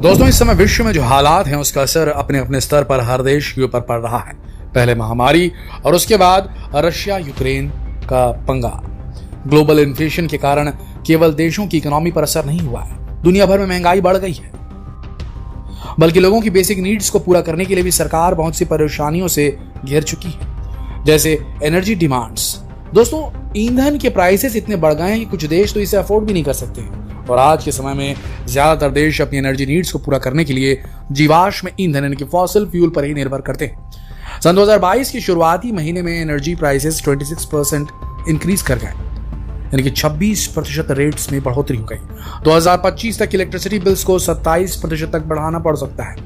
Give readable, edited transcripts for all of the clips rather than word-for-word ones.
दोस्तों, इस समय विश्व में जो हालात हैं उसका असर अपने अपने स्तर पर हर देश के ऊपर पड़ रहा है। पहले महामारी और उसके बाद रशिया यूक्रेन का पंगा। ग्लोबल इन्फ्लेशन के कारण केवल देशों की इकोनॉमी पर असर नहीं हुआ है, दुनिया भर में महंगाई बढ़ गई है, बल्कि लोगों की बेसिक नीड्स को पूरा करने के लिए भी सरकार बहुत सी परेशानियों से घिर चुकी है, जैसे एनर्जी डिमांड्स। दोस्तों, ईंधन के प्राइसेस इतने बढ़ गए हैं कि कुछ देश तो इसे अफोर्ड भी नहीं कर सकते हैं, और आज के समय में ज्यादातर देश अपनी एनर्जी नीड्स को पूरा करने के लिए जीवाश्म ईंधन यानी कि फॉसिल फ्यूल पर ही निर्भर करते हैं। सन 2022 के शुरुआती महीने में एनर्जी प्राइसेस 26% इंक्रीज कर गए, यानी कि 26% रेट्स में बढ़ोतरी हो गई। 2025 तक इलेक्ट्रिसिटी बिल्स को 27% तक बढ़ाना पड़ सकता है।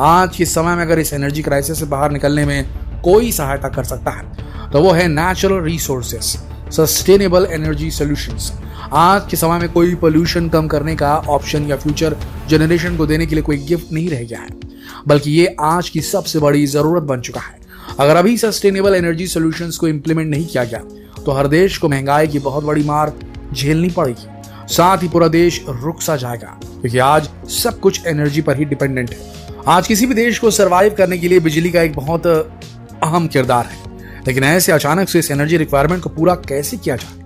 आज के समय में अगर इस एनर्जी क्राइसिस से बाहर निकलने में कोई सहायता कर सकता है तो वो है natural resources, sustainable energy solutions. आज के समय में कोई पोल्यूशन कम करने का ऑप्शन या फ्यूचर जनरेशन को देने के लिए कोई गिफ्ट नहीं रह गया है, बल्कि ये आज की सबसे बड़ी जरूरत बन चुका है। अगर अभी सस्टेनेबल एनर्जी सॉल्यूशंस को इंप्लीमेंट नहीं किया गया तो हर देश को महंगाई की बहुत बड़ी मार झेलनी पड़ेगी, साथ ही पूरा देश रुक सा जाएगा, क्योंकि आज सब कुछ एनर्जी पर ही डिपेंडेंट है। आज किसी भी देश को सरवाइव करने के लिए बिजली का एक बहुत अहम किरदार है, लेकिन ऐसे अचानक से इस एनर्जी रिक्वायरमेंट को पूरा कैसे किया जाए?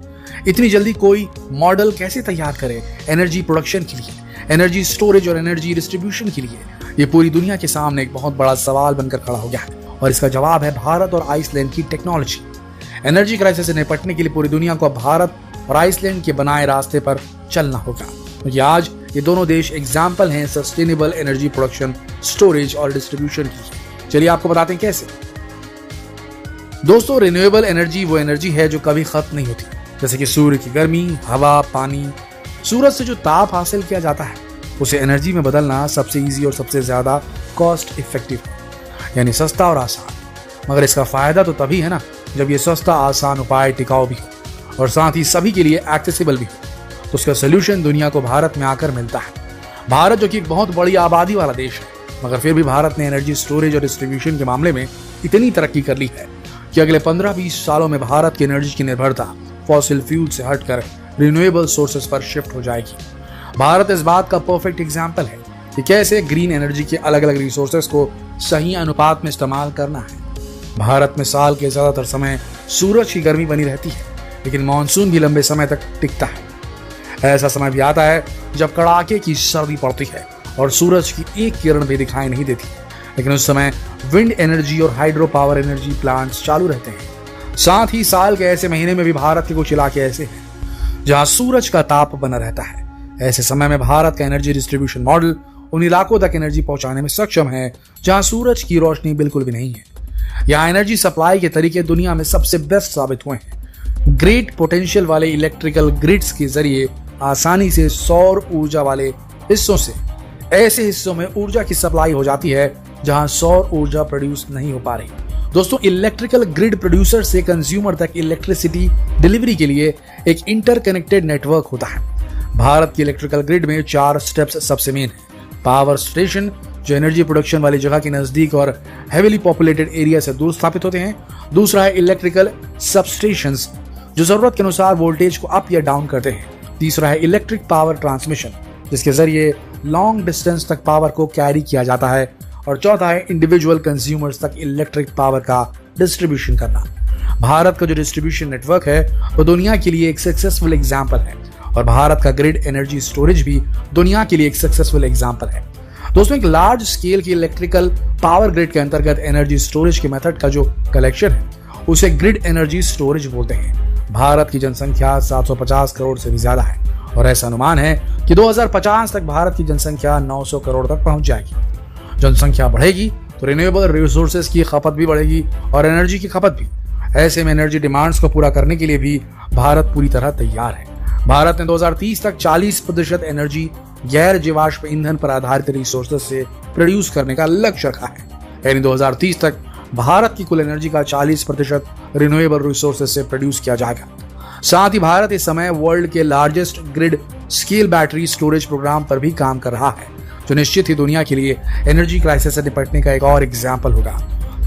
इतनी जल्दी कोई मॉडल कैसे तैयार करे एनर्जी प्रोडक्शन के लिए, एनर्जी स्टोरेज और एनर्जी डिस्ट्रीब्यूशन के लिए? ये पूरी दुनिया के सामने एक बहुत बड़ा सवाल बनकर खड़ा हो गया है, और इसका जवाब है भारत और आइसलैंड की टेक्नोलॉजी। एनर्जी क्राइसिस से निपटने के लिए पूरी दुनिया को भारत और आइसलैंड के बनाए रास्ते पर चलना होगा, क्योंकि आज ये दोनों देश एग्जाम्पल हैं सस्टेनेबल एनर्जी प्रोडक्शन, स्टोरेज और डिस्ट्रीब्यूशन की। चलिए आपको बताते हैं कैसे। दोस्तों, रिन्यूएबल एनर्जी वो एनर्जी है जो कभी खत्म नहीं होती, जैसे कि सूर्य की गर्मी, हवा, पानी। सूरज से जो ताप हासिल किया जाता है उसे एनर्जी में बदलना सबसे इजी और सबसे ज्यादा कॉस्ट इफेक्टिव है, यानी सस्ता और आसान। मगर इसका फायदा तो तभी है ना जब ये सस्ता, आसान उपाय टिकाऊ भी हो और साथ ही सभी के लिए एक्सेसिबल भी हो। तो उसका सोल्यूशन दुनिया को भारत में आकर मिलता है। भारत जो कि एक बहुत बड़ी आबादी वाला देश है, मगर फिर भी भारत ने एनर्जी स्टोरेज और डिस्ट्रीब्यूशन के मामले में इतनी तरक्की कर ली है कि अगले 15-20 सालों में भारत की एनर्जी की निर्भरता फॉसिल फ्यूल से हटकर रिन्यूएबल सोर्सेस पर शिफ्ट हो जाएगी। भारत इस बात का परफेक्ट एग्जाम्पल है कि कैसे ग्रीन एनर्जी के अलग अलग रिसोर्सेस को सही अनुपात में इस्तेमाल करना है। भारत में साल के ज्यादातर समय सूरज की गर्मी बनी रहती है, लेकिन मानसून भी लंबे समय तक टिकता है। ऐसा समय भी आता है जब कड़ाके की सर्दी पड़ती है और सूरज की एक किरण भी दिखाई नहीं देती, लेकिन उस समय विंड एनर्जी और हाइड्रो पावर एनर्जी प्लांट्स चालू रहते हैं। साथ ही साल के ऐसे महीने में भी भारत के कुछ इलाके ऐसे हैं जहां सूरज का ताप बना रहता है। ऐसे समय में भारत का एनर्जी डिस्ट्रीब्यूशन मॉडल उन इलाकों तक एनर्जी पहुंचाने में सक्षम है जहां सूरज की रोशनी बिल्कुल भी नहीं है। यहाँ एनर्जी सप्लाई के तरीके दुनिया में सबसे बेस्ट साबित हुए हैं। ग्रेट पोटेंशियल वाले इलेक्ट्रिकल ग्रिड्स के जरिए आसानी से सौर ऊर्जा वाले हिस्सों से ऐसे हिस्सों में ऊर्जा की सप्लाई हो जाती है जहां सौर ऊर्जा प्रोड्यूस नहीं हो पा रही। दोस्तों, इलेक्ट्रिकल ग्रिड प्रोड्यूसर से कंज्यूमर तक इलेक्ट्रिसिटी डिलीवरी के लिए एक इंटरकनेक्टेड नेटवर्क होता है। भारत की इलेक्ट्रिकल ग्रिड में 4 स्टेप्स सबसे मेन है। पावर स्टेशन, जो एनर्जी प्रोडक्शन वाली जगह के नजदीक और हेवीली पॉपुलेटेड एरिया से दूर स्थापित होते हैं। दूसरा है इलेक्ट्रिकल सबस्टेशंस, जो जरूरत के अनुसार वोल्टेज को अप या डाउन करते हैं। तीसरा है इलेक्ट्रिक पावर ट्रांसमिशन, जिसके जरिए लॉन्ग डिस्टेंस तक पावर को कैरी किया जाता है। और चौथा है इंडिविजुअल कंज्यूमर्स तक इलेक्ट्रिक पावर का डिस्ट्रीब्यूशन करना। भारत का जो डिस्ट्रीब्यूशन नेटवर्क है वो दुनिया के लिए एक सक्सेसफुल एग्जाम्पल है, और भारत का ग्रिड एनर्जी स्टोरेज भी दुनिया के लिए एक सक्सेसफुल एग्जाम्पल है। दोस्तों, एक लार्ज स्केल की इलेक्ट्रिकल पावर ग्रिड के अंतर्गत एनर्जी स्टोरेज के मेथड का जो कलेक्शन है उसे ग्रिड एनर्जी स्टोरेज बोलते हैं। भारत की जनसंख्या 750 करोड़ से भी ज्यादा है, और ऐसा अनुमान है कि 2050 तक भारत की जनसंख्या 900 करोड़ तक पहुंच जाएगी। जनसंख्या बढ़ेगी तो रिन्यूएबल रिसोर्सेज की खपत भी बढ़ेगी और एनर्जी की खपत भी। ऐसे में एनर्जी डिमांड्स को पूरा करने के लिए भी भारत पूरी तरह तैयार है। भारत ने 2030 तक 40% एनर्जी गैर जीवाश्म ईंधन पर आधारित रिसोर्सेज से प्रोड्यूस करने का लक्ष्य रखा है, यानी 2030 तक भारत की कुल एनर्जी का 40% रिन्यूएबल रिसोर्सेज से प्रोड्यूस किया जाएगा। साथ ही भारत इस समय वर्ल्ड के largest grid scale battery storage programme पर भी काम कर रहा है, जो निश्चित ही दुनिया के लिए एनर्जी क्राइसिस से निपटने का एक और एग्जाम्पल होगा।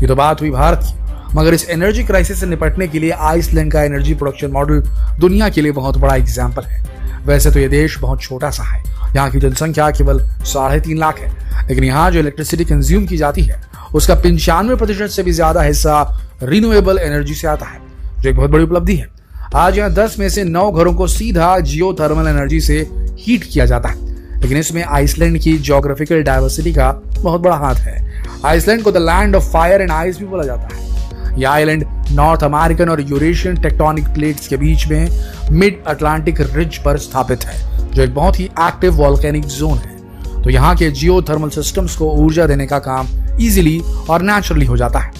ये तो बात हुई भारत की, मगर इस एनर्जी क्राइसिस से निपटने के लिए आइसलैंड का एनर्जी प्रोडक्शन मॉडल दुनिया के लिए बहुत बड़ा एग्जाम्पल है। वैसे तो ये देश बहुत छोटा सा है, यहाँ की जनसंख्या केवल 3.5 लाख है, लेकिन यहाँ जो इलेक्ट्रिसिटी कंज्यूम की जाती है उसका 95% से भी ज्यादा हिस्सा रिन्यूएबल एनर्जी से आता है, जो एक बहुत बड़ी उपलब्धि है। आज यहाँ 10 में से 9 घरों को सीधा जियोथर्मल एनर्जी से हीट किया जाता है, लेकिन इसमें आइसलैंड की ज्योग्राफिकल डाइवर्सिटी का बहुत बड़ा हाथ है। आइसलैंड को the land of fire and ice भी बोला जाता है। यह आइलैंड नॉर्थ अमेरिकन और यूरेशियन टेक्टोनिक प्लेट्स के बीच में मिड अटलांटिक रिज पर स्थापित है, जो एक बहुत ही एक्टिव वोल्केनिक जोन है। तो यहाँ के जियोथर्मल सिस्टम्स को ऊर्जा देने का काम इजीली और नेचुरली हो जाता है।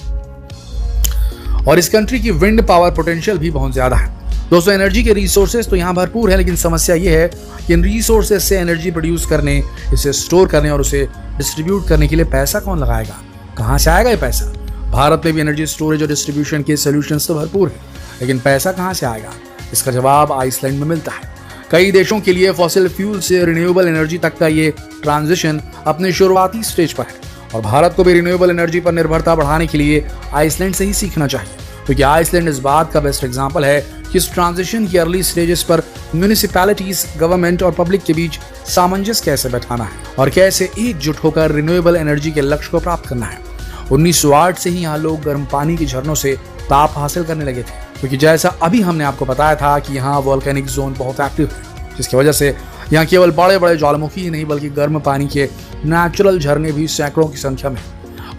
और इस कंट्री की विंड पावर पोटेंशियल भी बहुत ज्यादा है। दोस्तों, एनर्जी के रिसोर्सेज तो यहाँ भरपूर है, लेकिन समस्या ये है कि इन रिसोर्सेज से एनर्जी प्रोड्यूस करने, इसे स्टोर करने और उसे डिस्ट्रीब्यूट करने के लिए पैसा कौन लगाएगा? कहाँ से आएगा ये पैसा? भारत में भी एनर्जी स्टोरेज और डिस्ट्रीब्यूशन के सॉल्यूशंस तो भरपूर है, लेकिन पैसा कहाँ से आएगा? इसका जवाब आइसलैंड में मिलता है। कई देशों के लिए फॉसिल फ्यूल से रिन्यूएबल एनर्जी तक का ये ट्रांजिशन अपने शुरुआती स्टेज पर है, और भारत को भी रिन्यूएबल एनर्जी पर निर्भरता बढ़ाने के लिए आइसलैंड से ही सीखना चाहिए, क्योंकि आइसलैंड इस बात का बेस्ट एग्जांपल है कि इस ट्रांजिशन की अर्ली स्टेजेस पर म्यूनिसिपैलिटीज, गवर्नमेंट और पब्लिक के बीच सामंजस्य कैसे बैठाना है और कैसे एकजुट होकर रिन्यूएबल एनर्जी के लक्ष्य को प्राप्त करना है। 1908 से ही यहाँ लोग गर्म पानी के झरनों से ताप हासिल करने लगे थे, क्योंकि जैसा अभी हमने आपको बताया था कि यहाँ वोल्केनिक जोन बहुत एक्टिव है, जिसकी वजह से यहाँ केवल बड़े बड़े ज्वालामुखी ही नहीं बल्कि गर्म पानी के नेचुरल झरने भी सैकड़ों की संख्या में।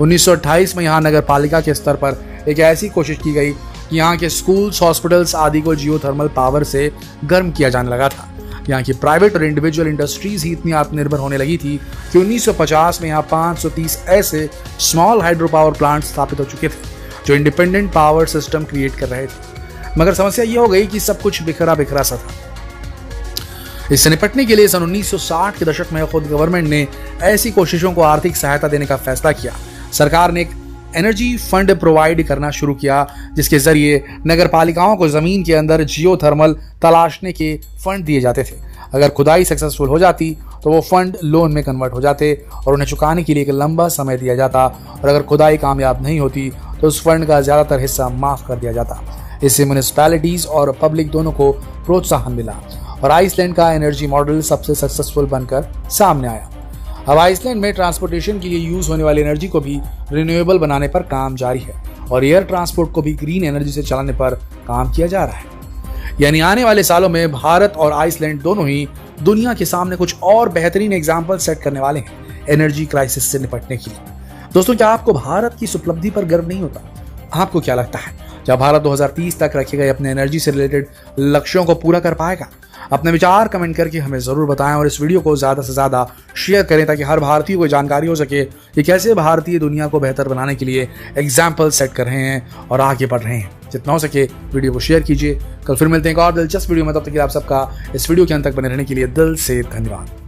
1928 में यहाँ नगर पालिका के स्तर पर एक ऐसी कोशिश की गई कि यहाँ के स्कूल्स, हॉस्पिटल्स आदि को जियोथर्मल पावर से गर्म किया जाने लगा था। यहाँ की प्राइवेट और इंडिविजुअल इंडस्ट्रीज ही इतनी आत्मनिर्भर होने लगी थी कि 1950 में यहाँ 530 ऐसे स्मॉल हाइड्रो पावर प्लांट स्थापित हो चुके थे जो इंडिपेंडेंट पावर सिस्टम क्रिएट कर रहे थे। मगर समस्या ये हो गई कि सब कुछ बिखरा बिखरा सा था। इससे निपटने के लिए सन 1960 के दशक में खुद गवर्नमेंट ने ऐसी कोशिशों को आर्थिक सहायता देने का फैसला किया। सरकार ने एक एनर्जी फंड प्रोवाइड करना शुरू किया, जिसके जरिए नगर पालिकाओं को जमीन के अंदर जियोथर्मल तलाशने के फंड दिए जाते थे। अगर खुदाई सक्सेसफुल हो जाती तो वो फंड लोन में कन्वर्ट हो जाते और उन्हें चुकाने के लिए एक लंबा समय दिया जाता, और अगर खुदाई कामयाब नहीं होती तो उस फंड का ज्यादातर हिस्सा माफ कर दिया जाता। इससे म्यूनिसिपैलिटीज और पब्लिक दोनों को प्रोत्साहन मिला और आइसलैंड का एनर्जी मॉडल सबसे सक्सेसफुल बनकर सामने आया। अब आइसलैंड में ट्रांसपोर्टेशन के लिए यूज होने वाली एनर्जी को भी रिन्यूएबल बनाने पर काम जारी है और एयर ट्रांसपोर्ट को भी ग्रीन एनर्जी से चलाने पर काम किया जा रहा है। यानी आने वाले सालों में भारत और आइसलैंड दोनों ही दुनिया के सामने कुछ और बेहतरीन एग्जाम्पल सेट करने वाले हैं एनर्जी क्राइसिस से निपटने के लिए। दोस्तों, क्या आपको भारत की इस उपलब्धि पर गर्व नहीं होता? आपको क्या लगता है, क्या भारत 2030 तक रखे गए अपने एनर्जी से रिलेटेड लक्ष्यों को पूरा कर पाएगा? अपने विचार कमेंट करके हमें जरूर बताएं और इस वीडियो को ज्यादा से ज्यादा शेयर करें ताकि हर भारतीय को जानकारी हो सके कि कैसे भारतीय दुनिया को बेहतर बनाने के लिए एग्जाम्पल सेट कर रहे हैं और आगे बढ़ रहे हैं। जितना हो सके वीडियो को शेयर कीजिए। कल फिर मिलते हैं एक और दिलचस्प वीडियो में, तब तक आप सबका इस वीडियो के अंत तक बने रहने के लिए दिल से धन्यवाद।